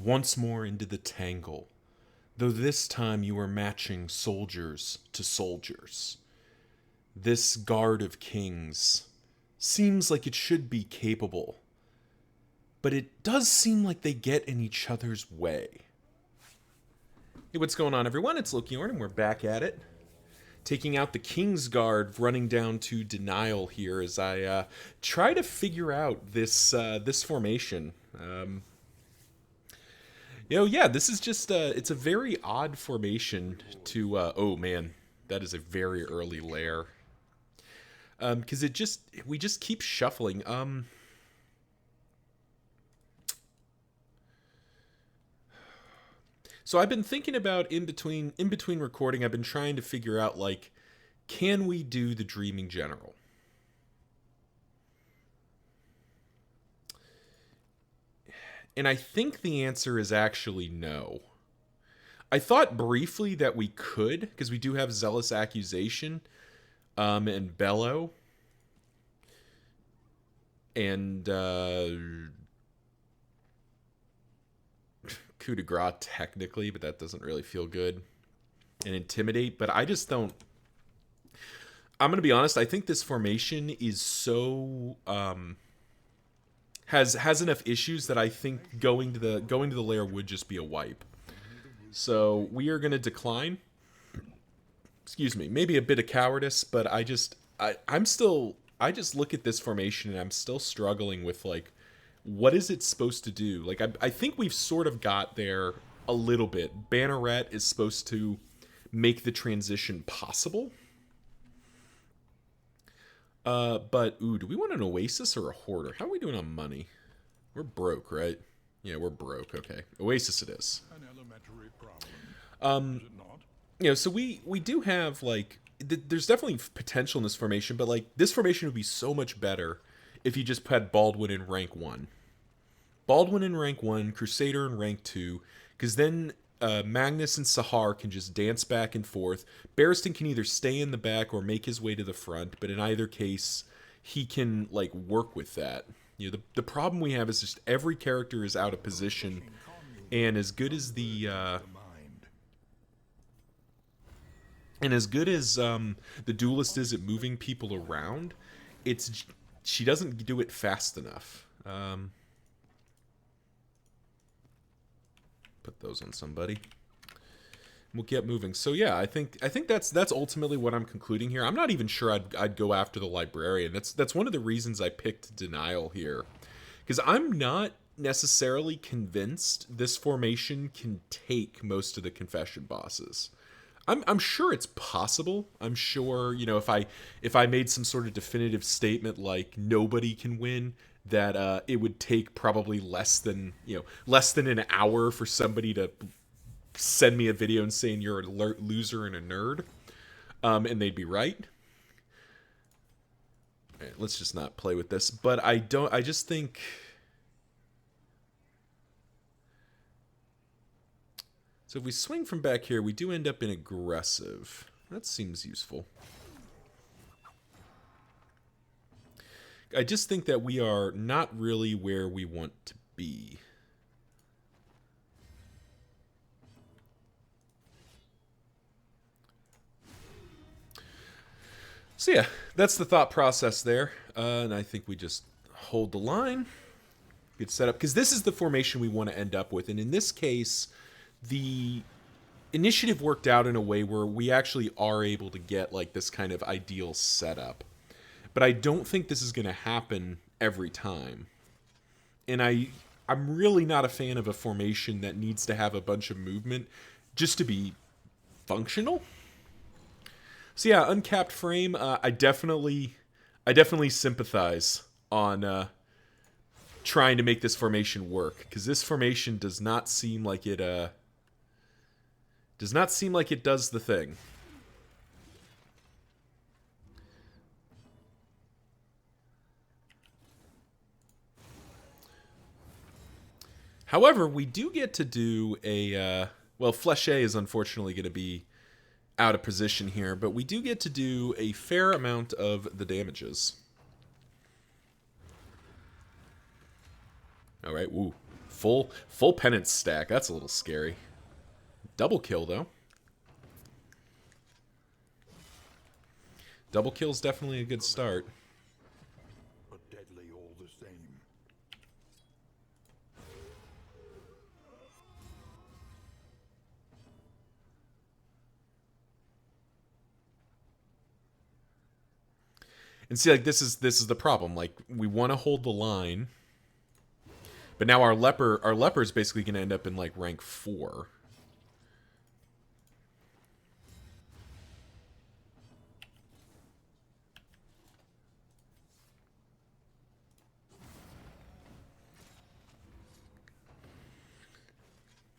once more into the tangle, though this time you are matching soldiers to soldiers. This guard of kings seems like it should be capable, but it does seem like they get in each other's way. Hey, what's going on, everyone? It's Lokiorn, and we're back at it. Taking out the Kingsguard, running down to Denial here as I try to figure out this formation. This is just, it's a very odd formation to, oh man, that is a very early lair. Because we just keep shuffling. So I've been thinking about in between recording, I've been trying to figure out, like, can we do the Dreaming General? And I think the answer is actually no. I thought briefly that we could, because we do have Zealous Accusation, and Bellow, and Coup de grace technically, but that doesn't really feel good. And Intimidate, but I just don't. I'm gonna be honest. I think this formation is so has enough issues that I think going to the lair would just be a wipe. So we are gonna decline. Excuse me, maybe a bit of cowardice, but I just look at this formation and I'm still struggling with, like, what is it supposed to do? Like, I think we've sort of got there a little bit. Banneret is supposed to make the transition possible. But, ooh, do we want an Oasis or a Hoarder? How are we doing on money? We're broke, right? Yeah, we're broke. Okay. Oasis it is. An elementary problem, is it not? So we do have, like, there's definitely potential in this formation, but, like, this formation would be so much better if you just had Baldwin in rank 1. Baldwin in rank 1, Crusader in rank 2, because then Magnus and Sahar can just dance back and forth. Barristan can either stay in the back or make his way to the front, but in either case, he can, like, work with that. You know, the problem we have is just every character is out of position, and as good as the duelist is at moving people around, she doesn't do it fast enough. Put those on somebody. We'll get moving. So yeah, I think that's ultimately what I'm concluding here. I'm not even sure I'd go after the Librarian. That's one of the reasons I picked Denial here, because I'm not necessarily convinced this formation can take most of the Confession bosses. I'm sure it's possible. I'm sure, you know, if I made some sort of definitive statement like nobody can win, that it would take probably less than an hour for somebody to send me a video and saying you're a loser and a nerd, and they'd be right. All right, let's just not play with this. But I just think. So if we swing from back here, we do end up in aggressive. That seems useful. I just think that we are not really where we want to be. So yeah, that's the thought process there. And I think we just hold the line, get set up. Because this is the formation we want to end up with. And in this case, the initiative worked out in a way where we actually are able to get, like, this kind of ideal setup. But I don't think this is going to happen every time. And I'm really not a fan of a formation that needs to have a bunch of movement just to be functional. So yeah, uncapped frame, I definitely sympathize on trying to make this formation work, because this formation does not seem like it does the thing. However, we do get to do a... Fleshe is unfortunately going to be out of position here, but we do get to do a fair amount of the damages. Alright, woo. Full penance stack. That's a little scary. Double kill, though. Double kill's definitely a good start. But deadly all the same. And see, like, this is the problem. Like, we want to hold the line, but now our leper is basically going to end up in like rank 4.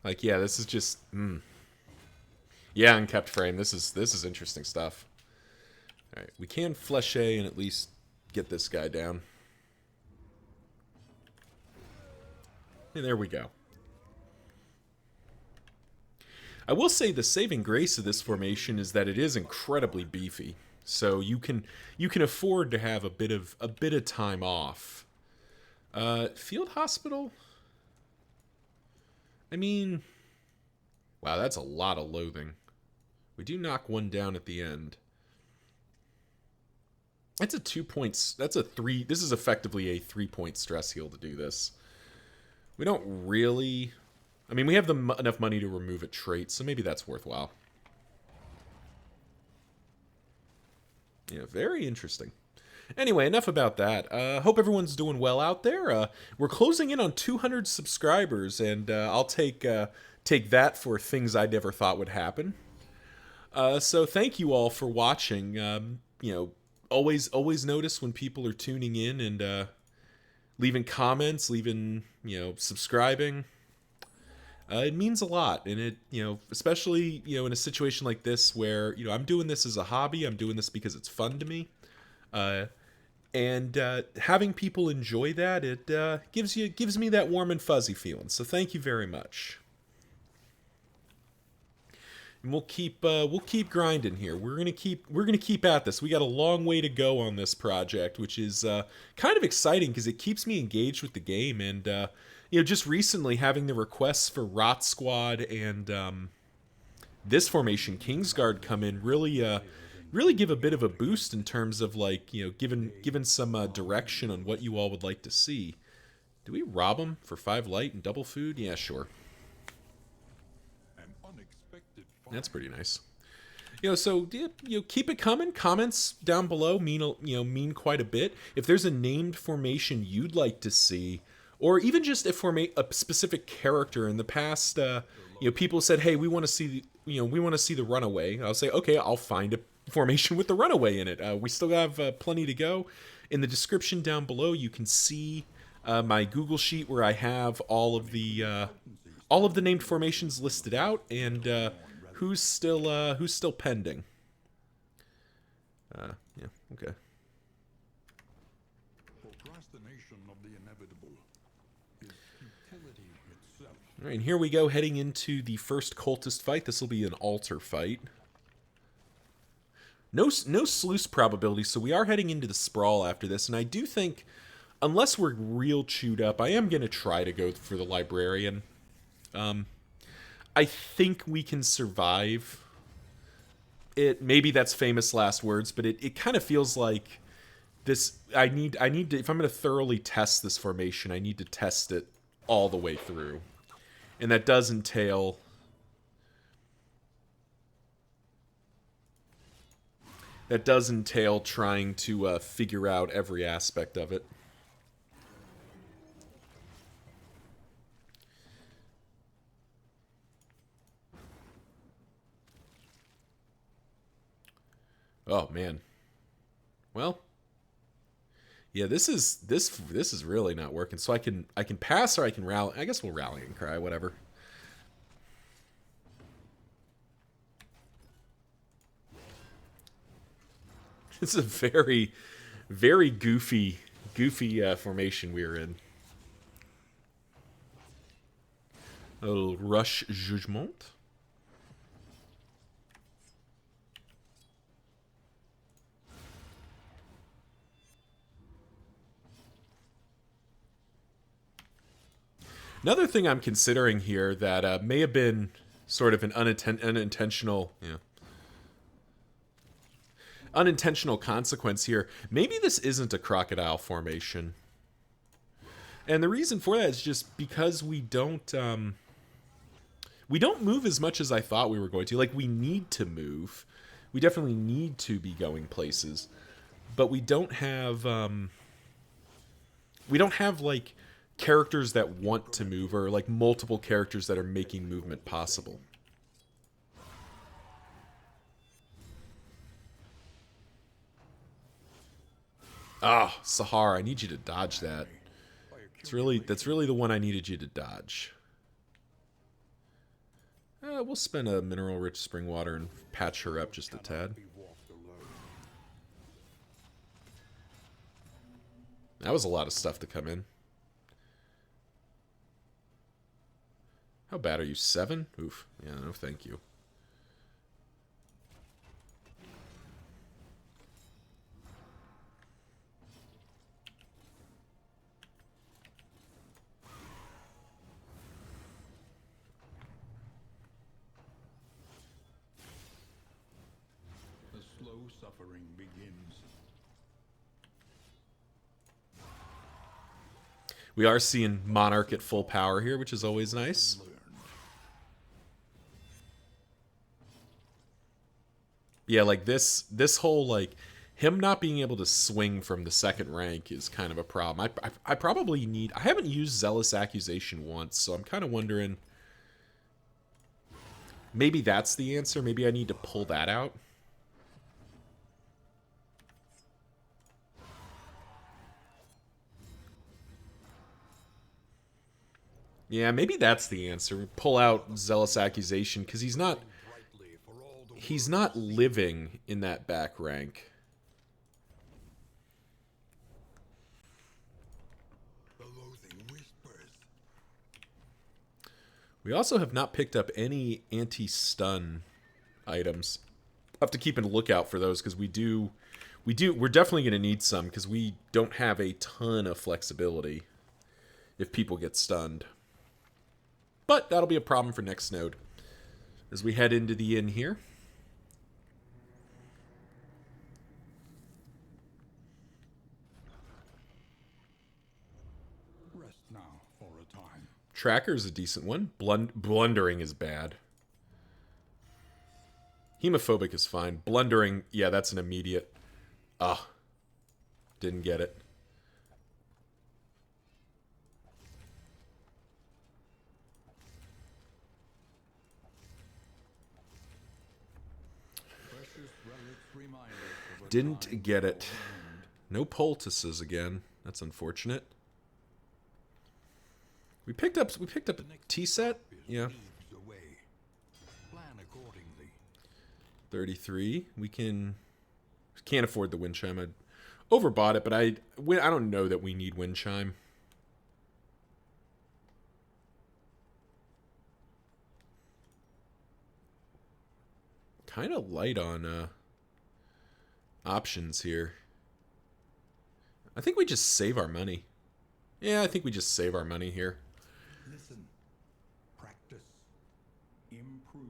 Like, yeah, this is just yeah, unkept frame. This is interesting stuff. All right, we can flesh A and at least get this guy down. And there we go. I will say the saving grace of this formation is that it is incredibly beefy. So you can afford to have a bit of time off. Field hospital. I mean, wow, that's a lot of loathing. We do knock one down at the end. That's a 2 points. That's a 3. This is effectively a 3-point stress heal to do this. We don't really. I mean, we have enough money to remove a trait, so maybe that's worthwhile. Yeah, very interesting. Anyway, enough about that. Hope everyone's doing well out there. We're closing in on 200 subscribers, and I'll take that for things I never thought would happen. So thank you all for watching. You know, always notice when people are tuning in and leaving comments, subscribing. It means a lot, and it, especially, in a situation like this where, I'm doing this as a hobby, I'm doing this because it's fun to me, and having people enjoy that, it gives me that warm and fuzzy feeling. So thank you very much. And we'll keep grinding here. We're gonna keep at this. We got a long way to go on this project, which is kind of exciting because it keeps me engaged with the game. And just recently having the requests for Rot Squad and this formation, Kingsguard, come in really give a bit of a boost in terms of giving some direction on what you all would like to see. Do we rob them for 5 light and double food? Yeah, sure. That's pretty nice. So keep it coming. Comments down below mean quite a bit. If there's a named formation you'd like to see, or even just a specific character in the past, people said, "Hey, we want to see the Runaway." I'll say, "Okay, I'll find a formation with the Runaway in it." We still have plenty to go. In the description down below, you can see my Google sheet where I have all of the named formations listed out and who's still pending. Yeah, okay. Procrastination of the inevitable is futility itself. All right, and here we go, heading into the first cultist fight. This will be an altar fight. No sluice probability, so we are heading into the sprawl after this, and I do think, unless we're real chewed up, I am going to try to go for the librarian. I think we can survive it. Maybe that's famous last words, but it kind of feels like this. I need to, if I'm going to thoroughly test this formation, I need to test it all the way through, and that does entail trying to figure out every aspect of it. Oh man. Well, yeah, this is really not working. So I can pass or I can rally. I guess we'll rally and cry, whatever. It's a very, very goofy formation we are in. A little rush jugement. Another thing I'm considering here that may have been sort of an unintentional consequence here. Maybe this isn't a crocodile formation. And the reason for that is just because we don't move as much as I thought we were going to. Like, we need to move. We definitely need to be going places. But we don't have like characters that want to move, or like multiple characters that are making movement possible. Ah, Sahara, I need you to dodge that. That's really the one I needed you to dodge. We'll spend a mineral-rich spring water and patch her up just a tad. That was a lot of stuff to come in. How bad are you? 7? Oof. Yeah, no thank you. The slow suffering begins. We are seeing Monarch at full power here, which is always nice. Yeah, like this whole, like, him not being able to swing from the second rank is kind of a problem. I probably need... I haven't used Zealous Accusation once, so I'm kind of wondering... Maybe that's the answer. Maybe I need to pull that out. Yeah, maybe that's the answer. Pull out Zealous Accusation, because he's not living in that back rank. We also have not picked up any anti-stun items. I'll have to keep a lookout for those, because we're definitely going to need some, because we don't have a ton of flexibility if people get stunned. But that'll be a problem for next node. As we head into the inn here. Rest now for a time. Tracker's a decent one. Blundering is bad. Hemophobic is fine. Blundering, yeah, that's an immediate. Ah. Didn't get it. Didn't get it. No poultices again. That's unfortunate. We picked up a tea set. Yeah. 33. We can't afford the wind chime. I overbought it, but I don't know that we need wind chime. Kind of light on options here. I think we just save our money. Yeah, I think we just save our money here. Listen, practice, improve.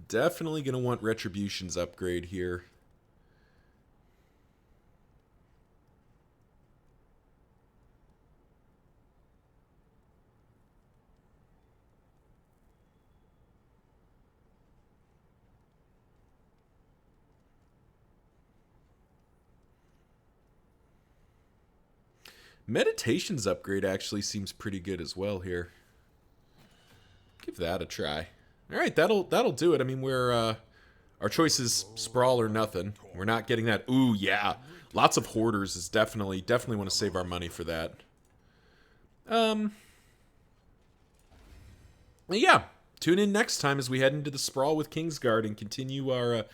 Definitely going to want Retribution's upgrade here. Meditation's upgrade actually seems pretty good as well here. Give that a try. All right, that'll do it. I mean, we're our choice is Sprawl or nothing. We're not getting that. Ooh, yeah. Lots of Hoarders is definitely want to save our money for that. Yeah. Tune in next time as we head into the Sprawl with Kingsguard and continue our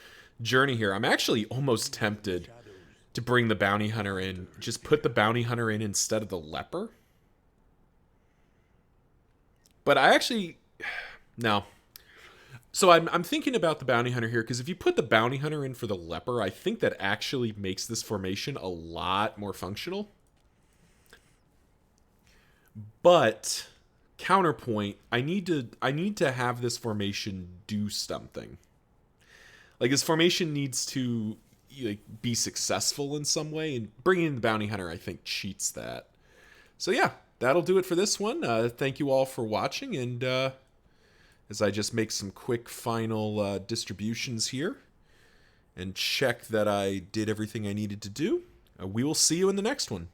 journey here. I'm actually almost tempted to bring the Bounty Hunter in. Just put the Bounty Hunter in instead of the Leper. But I actually... No. So I'm thinking about the Bounty Hunter here, because if you put the Bounty Hunter in for the Leper, I think that actually makes this formation a lot more functional. But counterpoint, I need to have this formation do something. Like, his formation needs to like be successful in some way, and bringing in the bounty hunter, I think, cheats that. So yeah, that'll do it for this one. Thank you all for watching, and as I just make some quick final distributions here and check that I did everything I needed to do, we will see you in the next one.